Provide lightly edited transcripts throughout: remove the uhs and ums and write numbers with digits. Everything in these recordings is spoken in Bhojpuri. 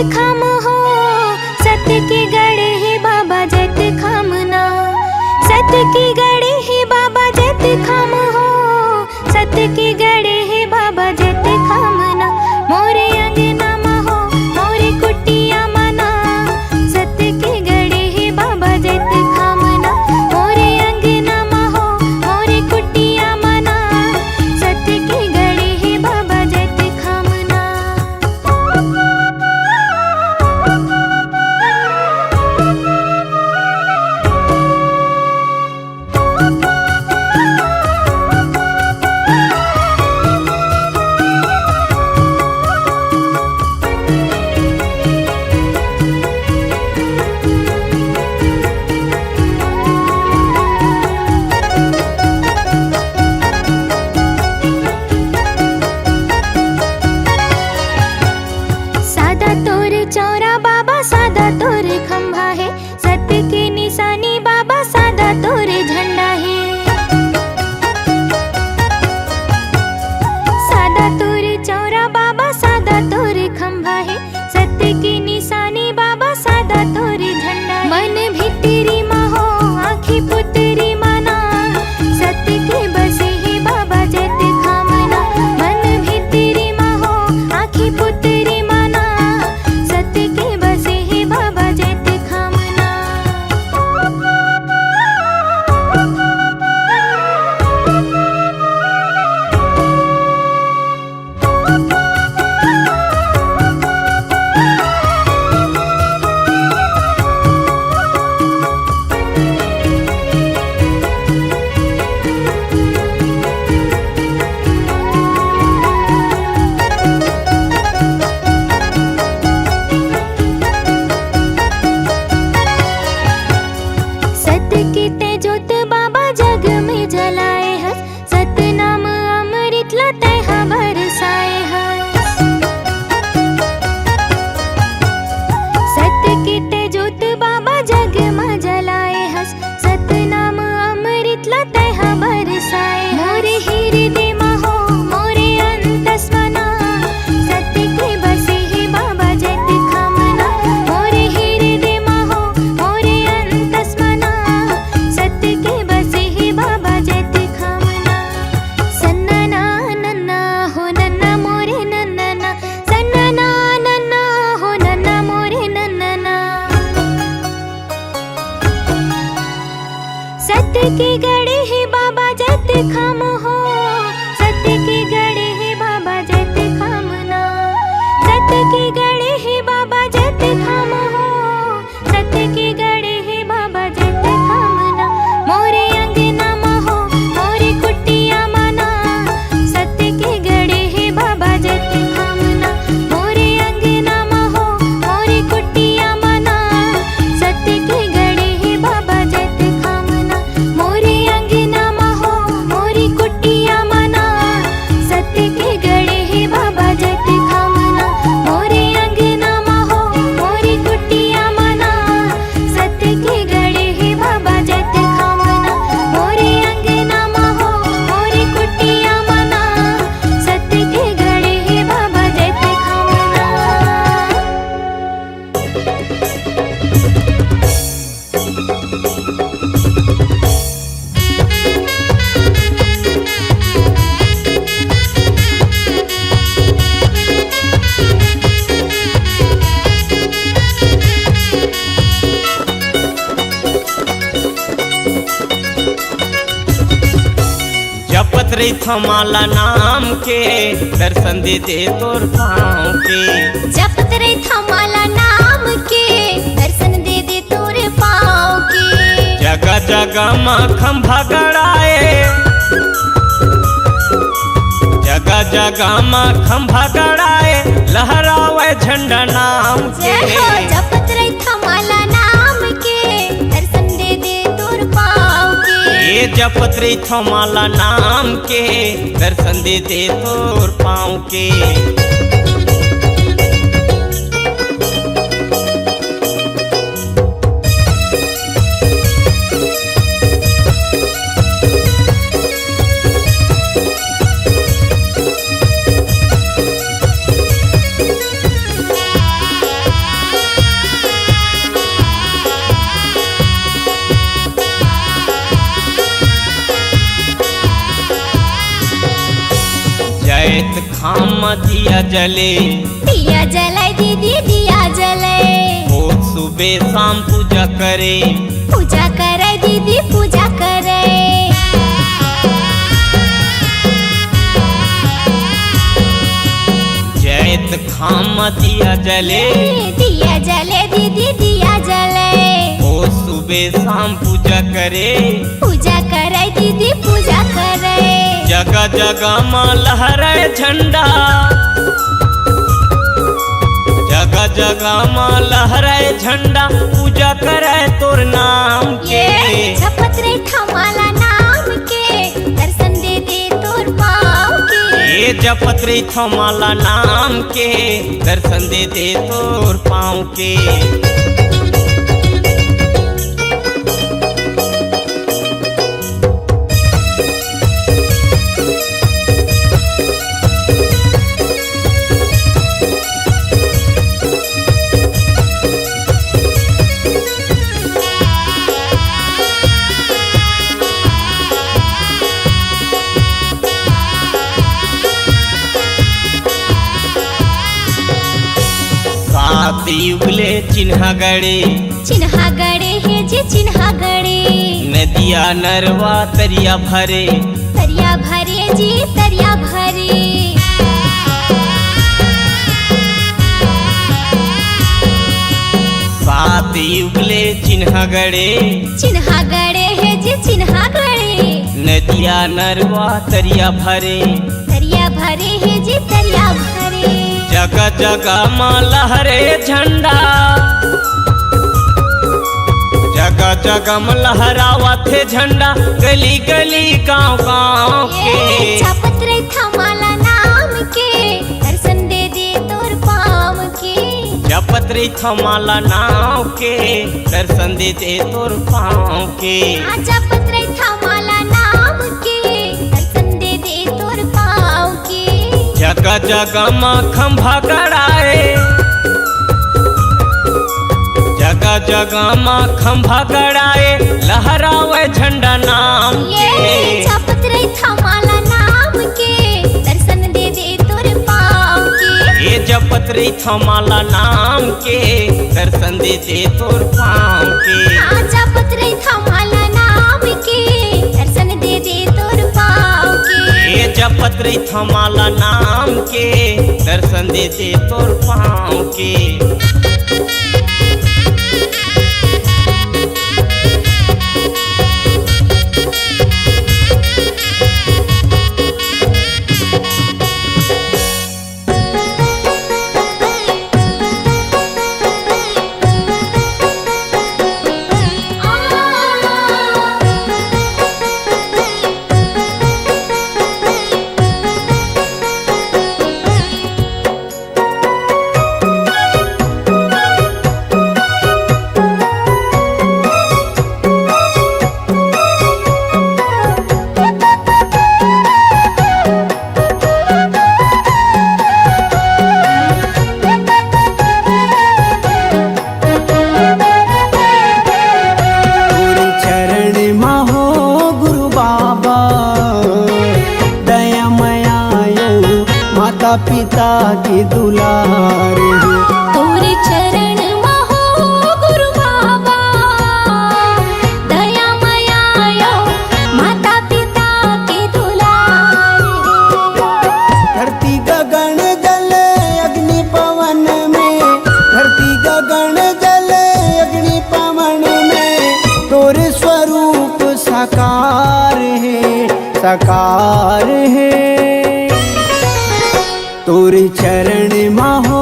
खाम हो, सत्य की गड़े है बाबा जत खामना। सत्य की गड़े है बाबा जत खाम हो, सत्य की गड़े है बाबा जत खामना। मोरे अंगना में हो मोरे कुटिया मना, सत्य की गड़े है बाबा जत खामना। मोरे अंगना में हो मोरे कुटिया मना, सत्य की गड़े है बाबा जत खामना। सादा तोर चौरा बाबा सादा तोर खंभा है, सत्य की निशानी बाबा सादा तोर झंडा है। सादा तोर चौरा बाबा सादा तोर खंभा है, सत्य की निशानी बाबा सादा तोर झंडा। मन भितरी माँ हो आँखी पुतरी मना, सत्य के बसे है बाबा जत खामना। मन भितरी माँ हो आँखी पुतरी मना, सत्य के बसे है बाबा जत खामना। सत्य की तेजोत बाबा जग में जलाए हस, सत्य नाम अमृत लते बरसाए हस। सत्य की तेजोत बाबा जग में जलाए हस, सत्य नाम अमृत लते बरसाए। मोरे हृदय में हो मोरे अंतस मना, सत्य के बसे है बाबा जत खामना। मोरे हृदय में हो मोरे अंतस मना, सत्य के बसे है बाबा जत खामना। सन्ना नन्ना हो नन्ना मोरे नन्ना, सन्ना नन्ना हो नन्ना मोरे नन्ना। सत्य की गड़े है बाबा जत खाम हो, सत्य की गड़े है बाबा जत खामना। सत्य की गड़े है बाबा जत खाम हो, सत्य की गड़े है बाबा जत खामना। मोरे अंगना में हो मोरे कुटिया मना, सत्य की गड़े है बाबा जत खामना। मोरे अंगना में हो मोरे कुटिया मना, सत्य की गड़े है बाबा जत खामना। मोरे अंगना में हो मोरी कुटिया मना, सत्य की गड़े है बाबा जत खामना। मोरे अंगना में हो मोरी कुटिया मना, सत्य की गड़े है बाबा जत खामना। मोरे अंगना में हो मोरी कुटिया मना, सत्य की गड़े है बाबा जत खामना। जपत रही थमाला नाम के, दर्शन दे दे तोर पाँव के। जपत रे थमाला नाम के, दर्शन दे दे तोरे पाँव के। जगह जगह माँ खंभा गड़ाए, जगह जगह माँ खंभा गड़ाए, लहरावे झंडा नाम के। जय हो जपत रे थमाला नाम के, दर्शन दे दे तोर पाँव के। ये जपत रही थमाला नाम के, दर्शन दे दे तोर पाँव के। थाम दिया जले, दिया जलाए दीदी दिया जलाए, रोज सुबह शाम पूजा करे, पूजा करे दीदी पूजा करे। जैत खाम दिया जले, दिया जले दीदी दिया जले, रोज सुबह शाम पूजा करे, पूजा करे दीदी पूजा करे। जगह जगह माँ लहराए झंडा, जगह जगह माँ लहराए झंडा, पूजा करे तोर नाम के। जपत रे थमाला नाम के, दर्शन दे दे तोर पाँव के। ये जपत रे थमाला नाम के, दर्शन दे दे तोर पाँव के। सात युगले चिन्हा गड़े, चिन्हा गड़े है जी चिन्हा गड़े, नदिया नरवा तरिया भरे, तरिया भरे जी तरिया भरे। सात युगले चिन्हा गड़े, चिन्हा गड़े है जी चिन्हा गड़े, नदिया नरवा तरिया भरे, तरिया भरे है जी तरिया भरे। जगह जगह माँ लहरे झंडा, जगह जगह में लहरावा थे झंडा, गली गली गांव गांव के। जपत रे थमाला नाम के, दर्शन दे दे तोर पाँव के। जपत रे थमाला नाम के, दर्शन दे दे तोर पाँव के। जपत रे थमाला नाम के, दर्शन दे दे तोर पाँव के। जगह जगह माँ खंभा गड़ाए, जगह जगह माँ खंभा गड़ाए, लहरावे झंडा नाम के। जपत रे थमाला नाम के, दर्शन दे दे तोर पाँव के। ये जपत रे थमाला नाम के, दर्शन दे दे तोर पाँव के। जपत रे थमाला नाम के, दर्शन दे दे तोर पाँव के। ये जपत रे थमाला नाम के, दर्शन दे दे तोर पाँव के। पिता की दुलार है, तोरे चरण महो गुरु बाबा, दया मया माता पिता की दुलार। धरती गगन जल अग्नि पवन में, धरती गगन जल अग्नि पवन में, तोरे स्वरूप साकार है, साकार है। तोरे चरण महो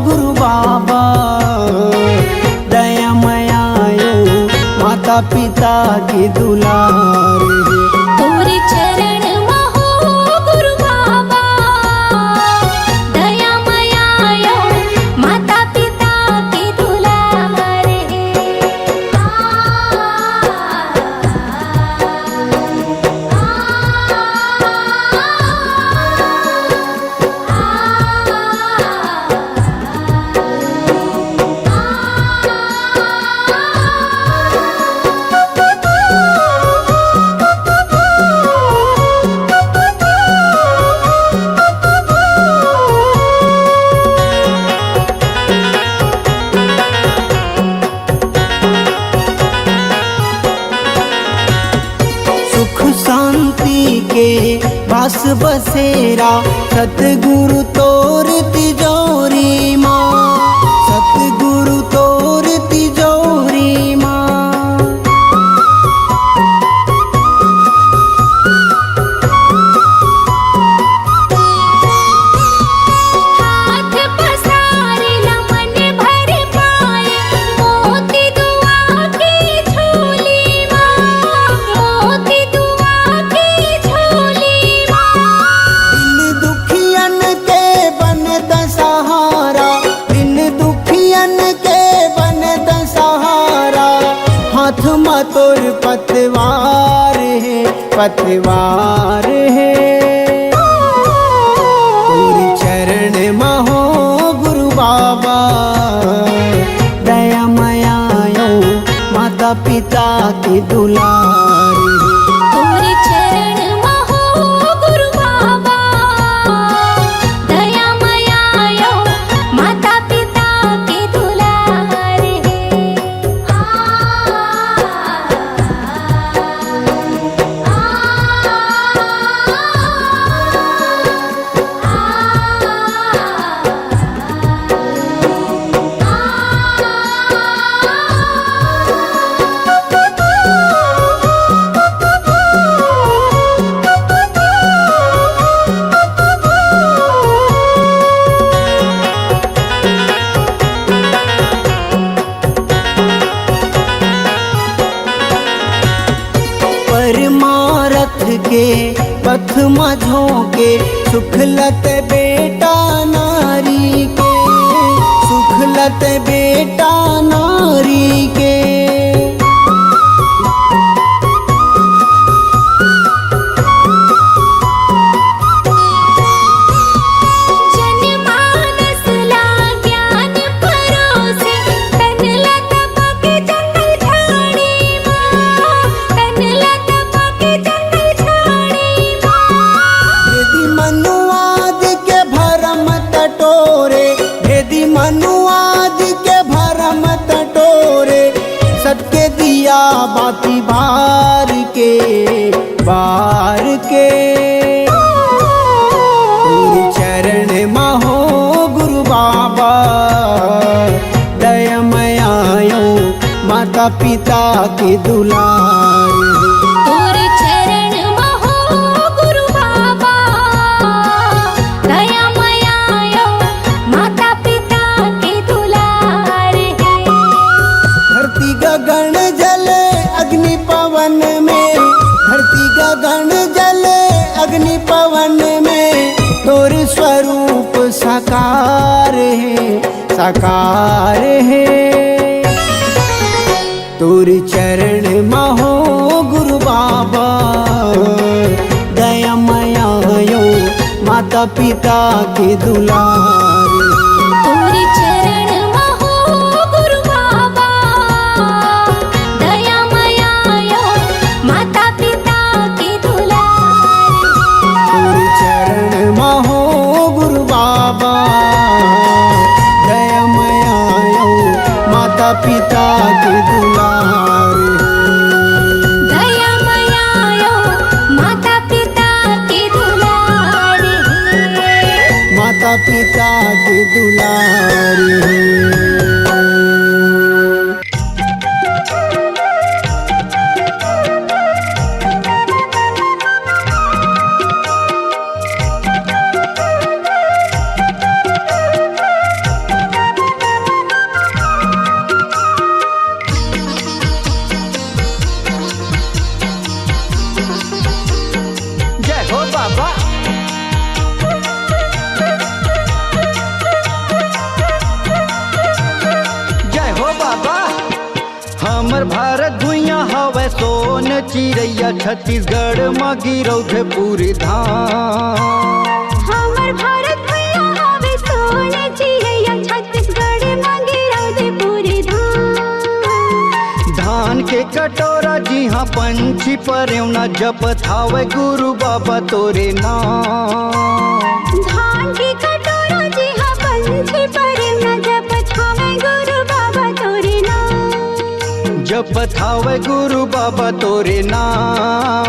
गुरु बाबा, दया मयायो माता पिता की दुलार है। तोरे चरण महो गुरु बाबा, दया मया माता पिता की दुलार। माटी के बास बसेरा सतगुरु तोर तिजोरी माँ, सतगुरु तोर तिजोरी माँ। हाथ पसारेला मन भर पाए मोती दुआ की झोली माँ, मोती दुआ की झोली माँ। दिन दुखियन के बनत सहारा, दिन दुखियन के बनत सहारा, हाथ में तोर पतवार है, पतवार है। तोर चरण में हो गुरु बाबा, दया माया माता पिता की दुलार है। तोरे चरण में हो गुरु बाबा, दया माया माता पिता के दुलार है। परमारथ के पथ में झोंके सुखलत बेटा नारी के, सुखलत बेटा नारी के। जनमानस ला ज्ञान परोसे, तन लत पग जंगल झाड़ी माँ, तन लत पग जंगल झाड़ी माँ। भेदी मनुवाद के भरम टटोरे, भेदी मनुवाद के भरम टटोरे, सबके दिया बाती बार के, बार के। तोर चरण में हो गुरु बाबा, दया माया माता पिता के दुलार है। तोरे चरण में हो गुरु बाबा, दया माया माता पिता के दुलार है। धरती गगन जल अग्नि पवन में, धरती गगन जल अग्नि पवन में, तोर स्वरूप साकार है, साकार है। तोर चरण में हो गुरु बाबा, दया माया माता पिता के दुलार है। तोरे चरण में हो गुरु बाबा, दया माया माता पिता के दुलार है। तोर चरण में हो गुरु बाबा, दया माया माता पिता के दुलार है। दया माया माता पिता के दुलार है। माता पिता के दुलार है। जय हो बाबा। जय हो बाबा। हमर भारत भुइया हवे सोन चिड़ैया, छत्तीसगढ़ में गिरौधे पूरी धाम। हमर भारत भैया हवे सोन चिड़ैया, छत्तीसगढ़ में गिरौदे पूरी धाम। धान के कटोरा जी हाँ पंछी परेवना, जपत हावे गुरु बाबा तोरे नाम। धान की कटोरा जी हाँ पंछी परेवना, जपत हावे गुरु बाबा तोरे नाम। जपत हावे गुरु बाबा तोरे नाम।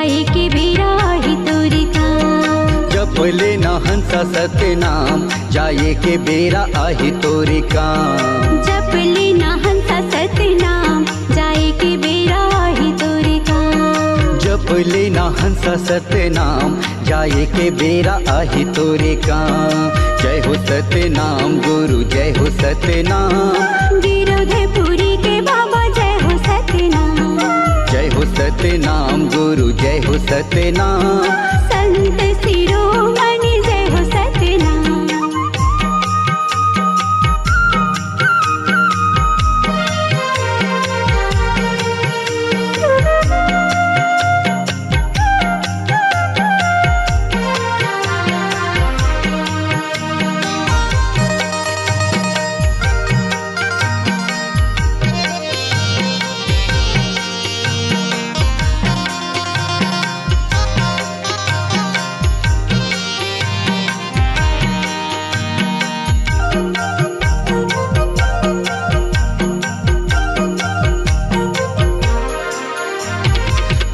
जाए के बेरा ही तोरे काम। जप लेना हंसा सतनाम जाए के बेरा आही तोरे काम। जप लेना हंसा सतनाम जाए के बेरा ही तोरे काम। जप लेना हंसा सतनाम जाए के बेरा आही तोरे काम। जय हो सतनाम गुरु जय हो सतनाम। गिरोधपुरी के बाबा जय हो सतनाम। जय हो सतनाम गुरु जय हो सतनाम। संत शिरोमणि जय हो सतनाम।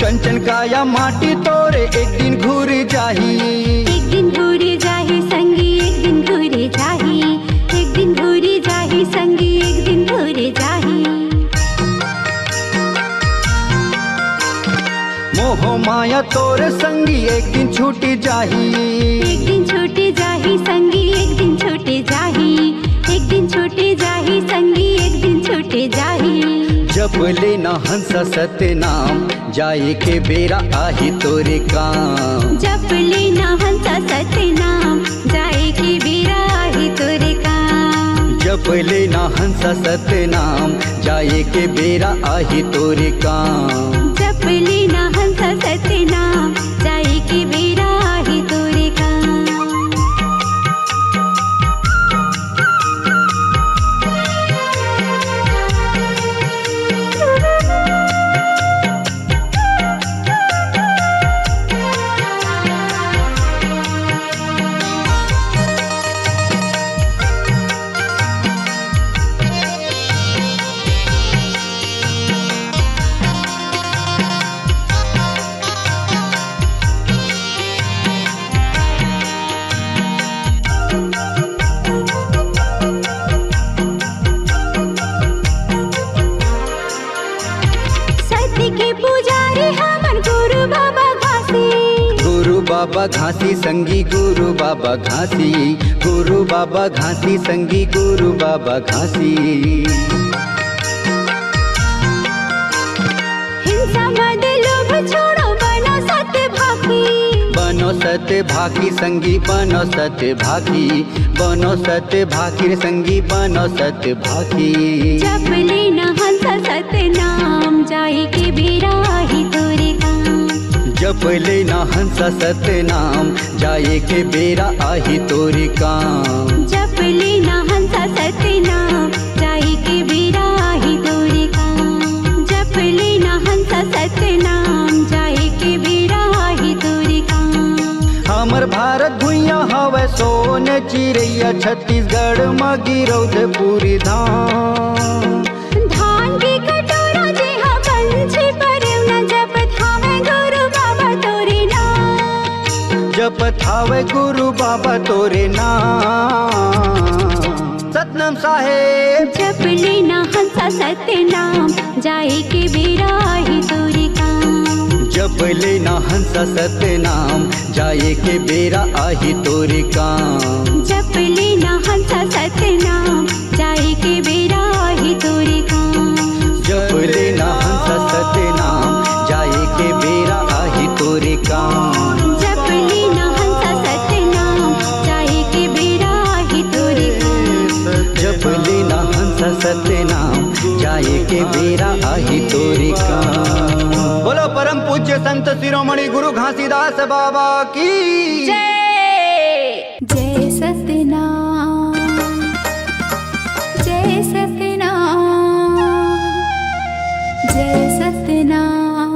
कंचन काया माटी तोरे एक दिन घूर जाही। एक दिन घूरी जाही संगी एक दिन घूरे जाही। एक दिन घूरी जाही संगी एक दिन घूरे जाही। मोह माया तोरे संगी एक दिन छूट जाही। एक दिन छूटे जाही संगी एक दिन छूटे जाही। एक दिन छूटे जाही संगी एक दिन छूटे जाही। जप लेना हंसा सतनाम जाए के बेरा आही तोरे काम। जप लेना हंसा सतनाम जाए के बेरा ही तोरे काम। जप लेना हंसा सतनाम जाए के बेरा आही तोरे काम। जप लेना हंसा सतनाम जाए के बेरा ही तोरे काम। सत्य के पुजारी हमन गुरु बाबा घासी। गुरु बाबा घासी संगी गुरु बाबा घासी। गुरु बाबा घासी संगी गुरु बाबा घासी। हिंसा मद लोभ छोड़ो बनो सत्य भागी। बनो सत्य भागी संगी बनो सत्य भागी। बनो सत्य भागी रे संगी बनो सत्य भागी। जप लेना हंसा सतनाम जाए के बेरा ही तोरे काम। जप लेना हंसा सतनाम जाए के बेरा आही तोरे काम। जप लेना हंसा सतनाम जाए के बेरा ही तोरे काम। जप लेना हंसा सतनाम जाए के बेरा ही तोरे काम। हमर भारत भुइया हवे सोन चिड़ैया छत्तीसगढ़ म गिरौधपुरी धाम। धान की कटोरा जी हाँ पंछी परेवना जपत हावे गुरु बाबा तोरे नाम। जपत हावे गुरु बाबा तोरे नाम। सतनाम साहेब जप लेना हंसा सतनाम जाए के बेरा ही तोरे काम। जप लेना हंसा सतनाम जाए के बेरा आही तोरे काम। जप लेना हंसा सतनाम जाए के बेरा ही तोरे काम। जप लेना हंसा सतनाम जाए के बेरा आही तोरे काम। जप लेना हंसा सतनाम जाए के बेरा ही तोरे काम। जप लेना हंसा सतनाम जाए के बेरा आही तोरे काम। बोलो परम पूज्य संत शिरोमणि गुरु घासीदास बाबा की जय। जय सतनाम जय सतनाम जय सतनाम।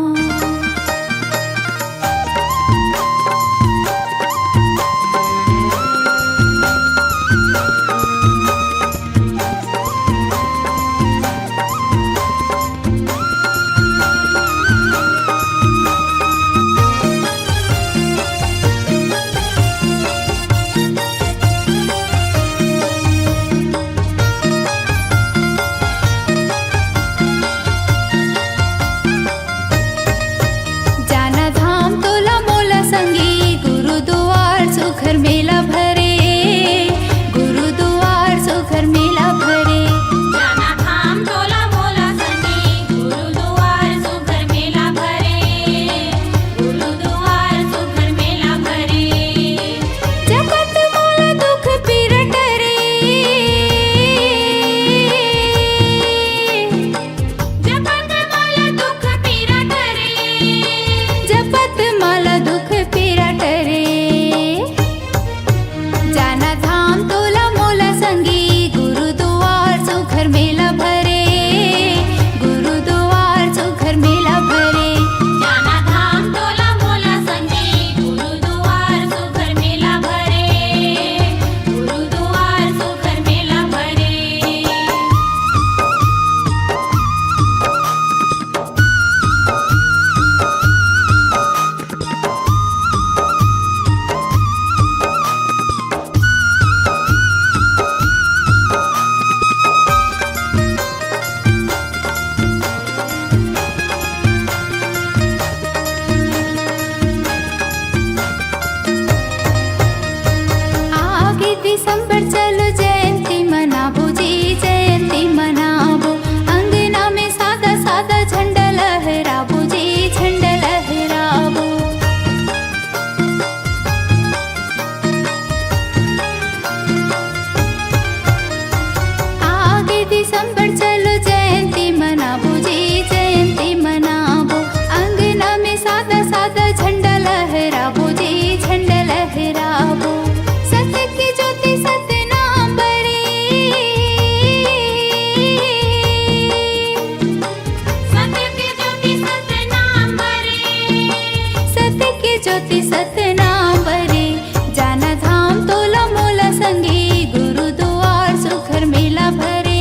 जी सतनाम बरे जाना धाम तोला मोला संगे गुरुद्वार सुखर मेला भरे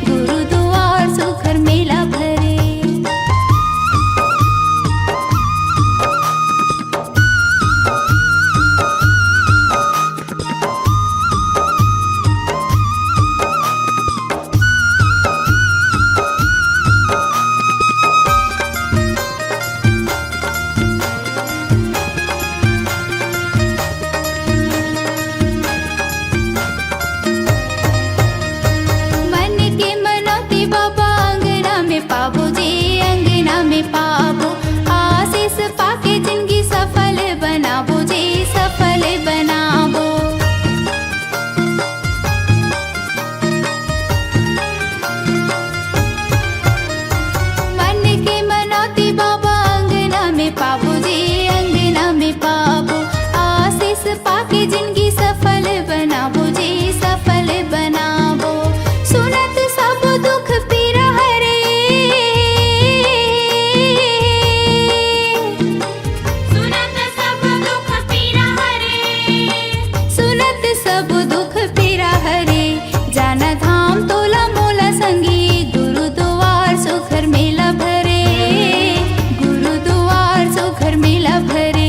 गुरुद्वार सुखर मेला भरे मन के मनौती बाबा अंगना में पाबो जी अंगना में पाबो आशीष पाके जिंदगी सफल बनाबो जी सफल बनाबो मन के मनौती बाबा अंगना में पाबो जी अंगना में पाबो आशीष पाके जिंदगी सफल बनाबो जी सफल बनाबो सुनत सब दुख पीरा हरे सुनत सब दुख पीरा हरे सुनत सब दुख पीरा हरे जाना धाम तोला मोला संगी गुरुद्वार सुखर मेला भरे गुरुद्वार सुखर मेला भरे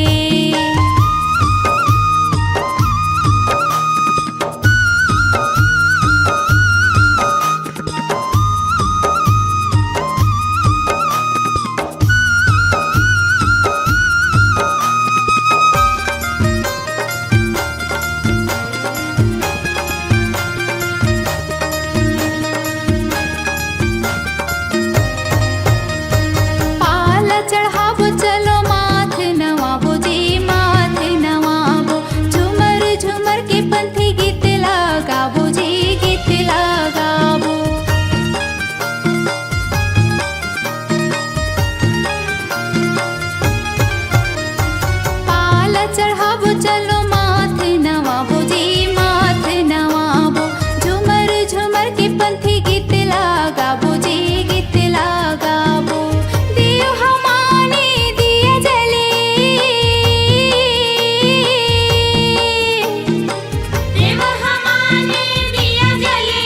पाला चढ़ाबो चलो माथ नवाबो जी माथ नवाबो झूमर झूमर के पंथी गीत लगाबो जी गीत लगाबो पाला चढ़ाबो चलो माथ नवाबो जी माथ नवाबो झूमर झूमर के पंथी गीत लगाबो जी गीत लगाबो दियो हमाने दिया जले देव हमाने दिया जले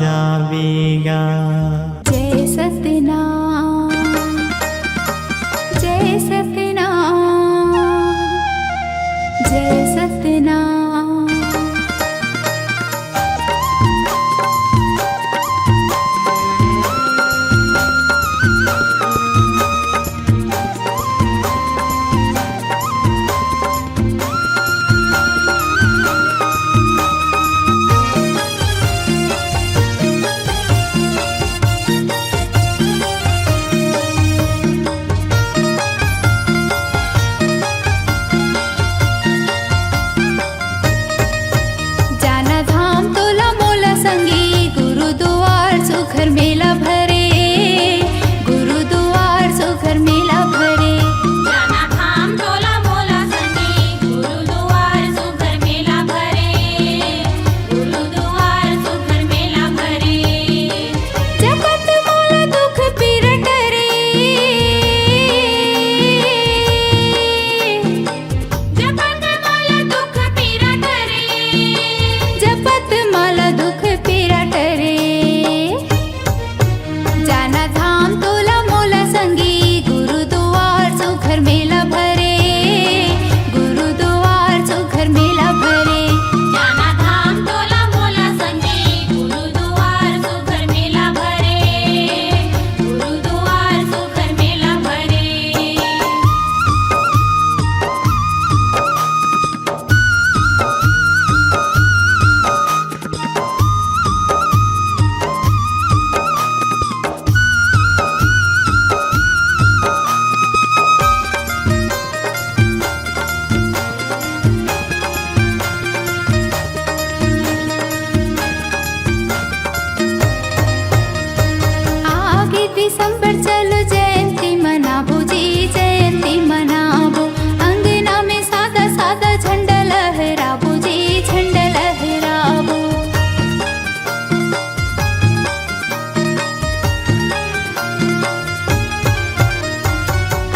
जावेगा। जय सतनाम, जय सतनाम, जय सतनाम। जाना धाम तोला मोला संगी, गुरुद्वार सुखर मेला भरे, गुरुद्वार सुखर मेला भरे। जाना धाम तोला मोला संगी, गुरुद्वार सुखर मेला भरे, गुरुद्वार सुखर मेला भरे। जपत मोला दुख पीरट रे, जपत मोला दुख पीरट रे, जपत माला दुख पीरट रे। जाना धाम तोला मोला संगी, गुरुद्वार सुखर मेला भरे, गुरुद्वार सुखर मेला भरे। जाना धाम तोला मोला संगी, गुरुद्वार सुखर मेला भरे, गुरुद्वार सुखर मेला भरे। आगे दिसंबर चलो जयंती मनाबो जी, जयंती मनाबो। अंगना में सादा सादा झंडा लहराबो जी, झंडा लहराबो।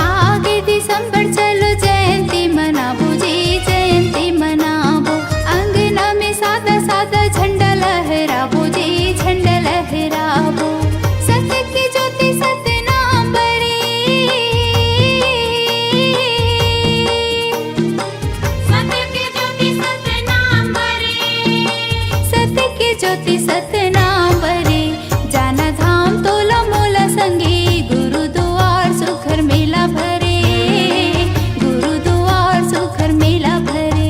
आगे दिसंबर चलो जयंती मनाबो जी, जयंती मनाबो। अंगना में सादा सादा झंडा लहराबो जी, झंडा लहराबो। सत्य की ज्योति सतनाम बरे, सत्य की ज्योति सतनाम बरे, सत्य की ज्योति सतनाम बरे। जाना धाम तोला मोला संगी, गुरुद्वार सुखर मेला भरे, गुरुद्वार सुखर मेला भरे।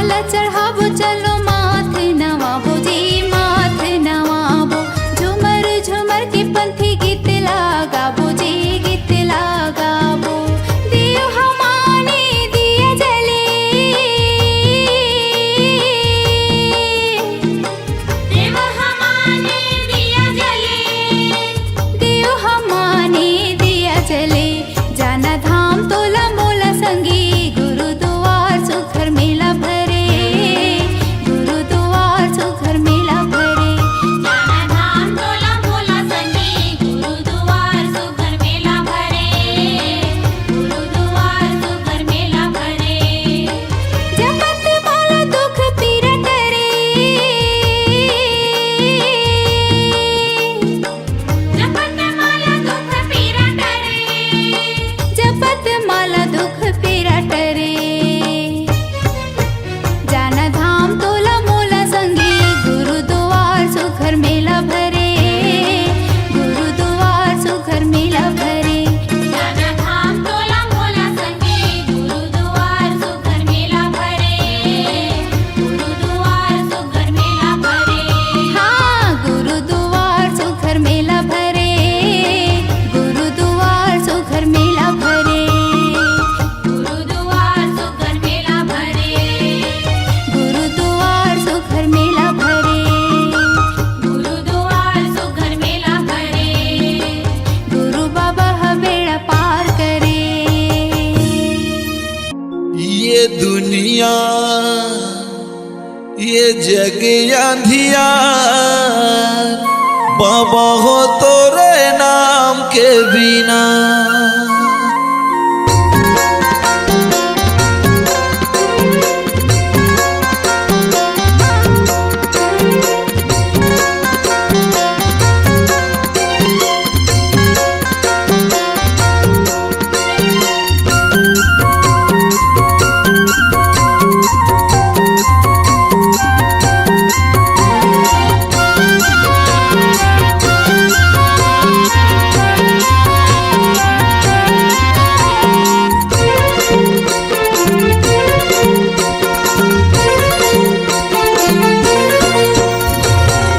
माला चढ़ाबो चलो माथ नवाबो जी माथ नवाबो झूमर झूमर के पंथी गीत लगाबो जी गीत लगाबो दियो हमारे दिया जले देव हमारे दिया जले दियो हमारे दिया जले जाना धाम तोला मोला संगी गुरुद्वार सुखर मेला भरे गुरुद्वार सुखर मेला भरे जाना धाम तोला मोला संगी गुरुद्वार सुखर मेला भरे गुरुद्वार सुखर मेला भरे जपत माला दुख पीरा टरे जपत माला दुख पीरा टरे जपत माला दुख पीरा टरे जाना धाम तोला मोला संगी गुरुद्वार सुखर मेला भरे गुरुद्वार सुखर मेला भरे जाना धाम तोला मोला संगी गुरुद्वार सुखर मेला भरे गुरुद्वार सुखर मेला भरे हाँ गुरुद्वार सुखर मेला भरे गुरुद्वार सुखर मेला भरे गुरुद्वार सुखर मेला भरे गुरुद्वार सुखर मेला भरे गुरुद्वार सुखर मेला भरे गुरु बाबा बेड़ा पार करे ये दुनिया ये जग अंधियार बाबा हो तोरे नाम के बिना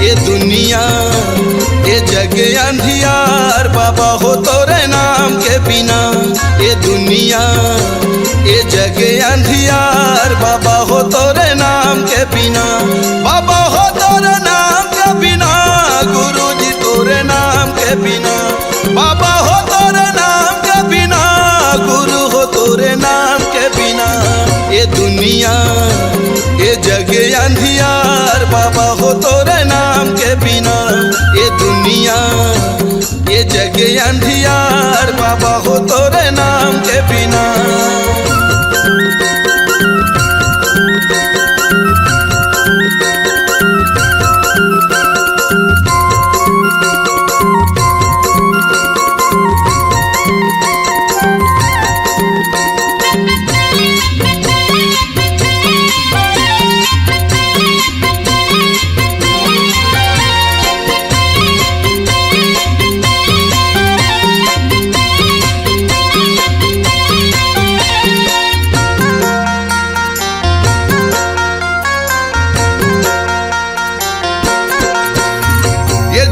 ये दुनिया ये जग अंधियार बाबा हो तोरे नाम के बिना ये दुनिया ये जग अंधियार बाबा हो तोरे नाम के बिना बाबा हो तोरे नाम के बिना गुरु जी तोरे नाम के बिना बाबा हो तोरे नाम के बिना गुरु हो तोरे नाम के बिना ये दुनिया ये जग अंधियार बाबा हो तोरे नाम के बिना ये दुनिया ये जग अंधियार बाबा हो तोरे नाम के बिना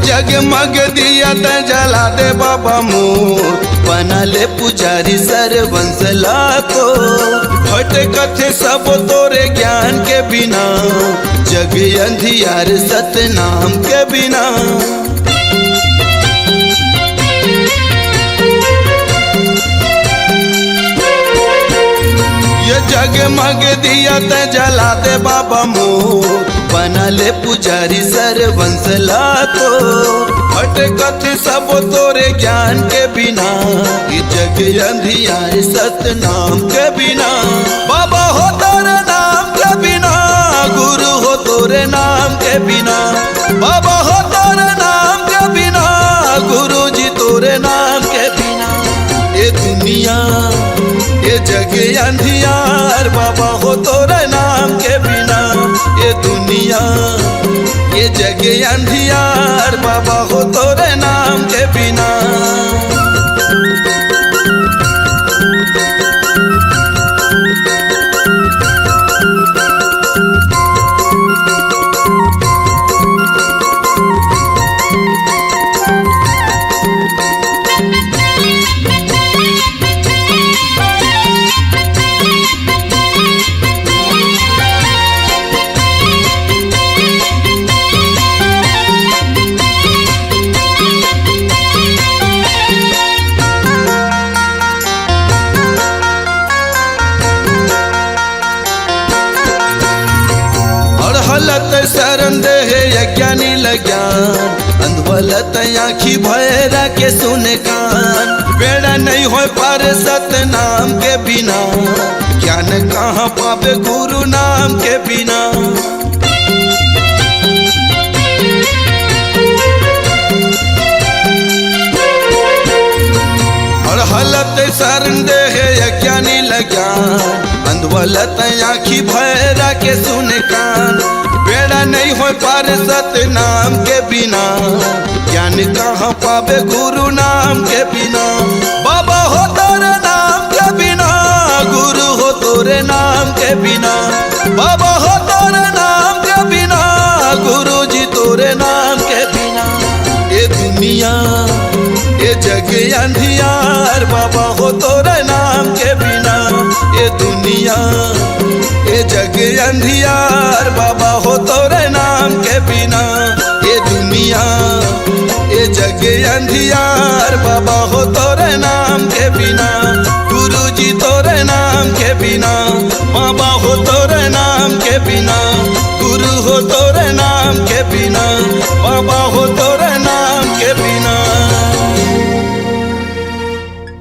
जगमग दिया त जला दे बाबा मोर बना ले पुजारी सरवंश लाखो हट कथे सब तोरे ज्ञान के बिना जग अंधियार सतनाम के बिना ये जगमग दिया त जला दे बाबा मोर बना ले पुजारी सरवंश लाखो हट कथे सब तोरे ज्ञान के बिना ये जग अंधियार सतनाम के बिना बाबा हो तोरे नाम के बिना गुरु हो तोरे नाम के बिना बाबा हो तोरे नाम के बिना गुरु जी तोरे नाम के बिना ये दुनिया ये जग अंधियार बाबा हो तोरे नाम के बिना ये दुनिया ये जग अंधियार बाबा हो तोरे नाम के बिना हलत शरण दे यज्ञानी लज्ञान अंधवलत आँखी भैरा के सुने कान बेड़ा नहीं हो पार सत नाम के बिना ज्ञान कहाँ पावे गुरु नाम के बिना और हलत शरण दे यज्ञानी लज्ञान अंधवलत आँखी भैरा के सुने कान बेड़ा नहीं हो पार सत नाम के बिना ज्ञान कहाँ पावे गुरु नाम के बिना बाबा हो तोरे नाम के बिना गुरु हो तोरे नाम के बिना बाबा हो तोरे नाम के बिना गुरु जी तोरे नाम के बिना ये दुनिया ये जग अंधियार बाबा हो तोरे नाम के बिना ये दुनिया ये जग अंधियार बाबा हो तोरे नाम के बिना ये दुनिया ये जग अंधियार बाबा हो तोरे नाम के बिना गुरु जी तोरे नाम के बिना बाबा हो तोरे नाम के बिना गुरु हो तोरे नाम के बिना बाबा हो तोरे नाम के बिना।